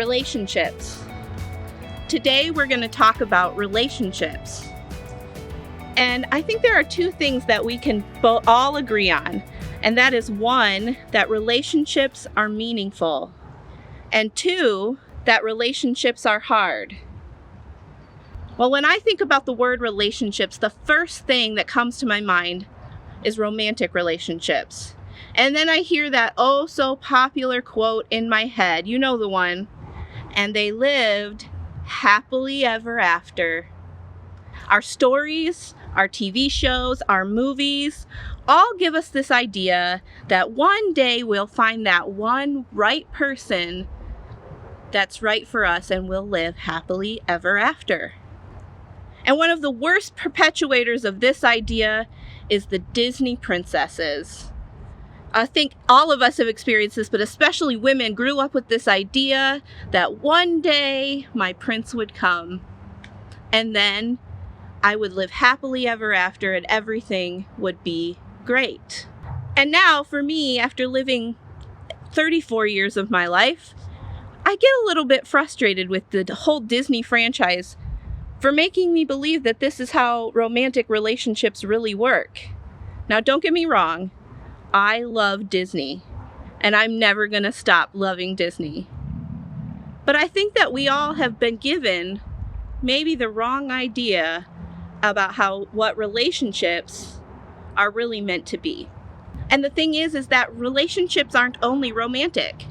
relationships. Today we're going to talk about relationships. And I think there are two things that we can all agree on. And that is one, that relationships are meaningful. And two, that relationships are hard. Well, when I think about the word relationships, the first thing that comes to my mind is romantic relationships. And then I hear that oh so popular quote in my head, you know the one, and they lived happily ever after. Our stories, our TV shows, our movies, all give us this idea that one day we'll find that one right person that's right for us and we'll live happily ever after. And one of the worst perpetuators of this idea is the Disney princesses. I think all of us have experienced this, but especially women grew up with this idea that one day my prince would come and then I would live happily ever after and everything would be great. And now for me, after living 34 years of my life, I get a little bit frustrated with the whole Disney franchise for making me believe that this is how romantic relationships really work. Now, don't get me wrong. I love Disney, and I'm never going to stop loving Disney. But I think that we all have been given maybe the wrong idea about what relationships are really meant to be. And the thing is that relationships aren't only romantic.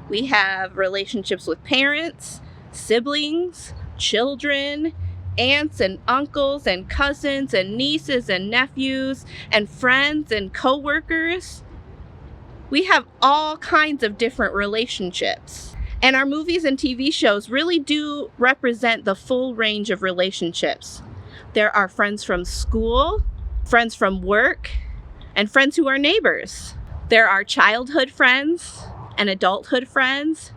We have relationships with parents, siblings, children, aunts and uncles and cousins and nieces and nephews and friends and coworkers. We have all kinds of different relationships. And our movies and TV shows really do represent the full range of relationships. There are friends from school, friends from work, and friends who are neighbors. There are childhood friends and adulthood friends,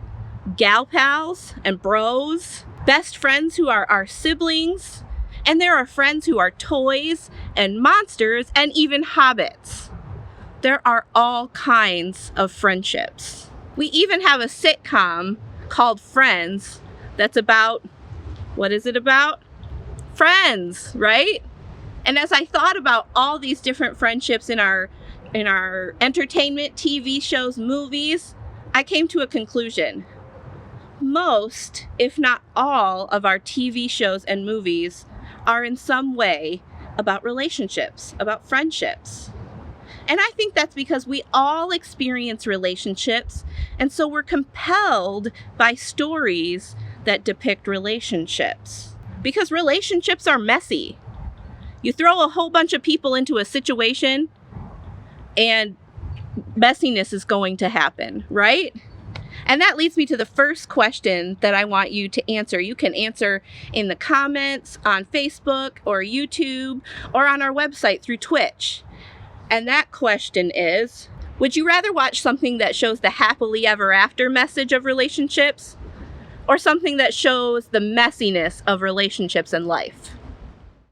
gal pals and bros, best friends who are our siblings, and there are friends who are toys and monsters and even hobbits. There are all kinds of friendships. We even have a sitcom called Friends that's about, what is it about? Friends, right? And as I thought about all these different friendships in our entertainment, TV shows, movies, I came to a conclusion. Most, if not all, of our TV shows and movies are in some way about relationships, about friendships. And I think that's because we all experience relationships, and so we're compelled by stories that depict relationships. Because relationships are messy. You throw a whole bunch of people into a situation, and messiness is going to happen, right? And that leads me to the first question that I want you to answer. You can answer in the comments on Facebook or YouTube or on our website through Twitch. And that question is, would you rather watch something that shows the happily ever after message of relationships or something that shows the messiness of relationships and life?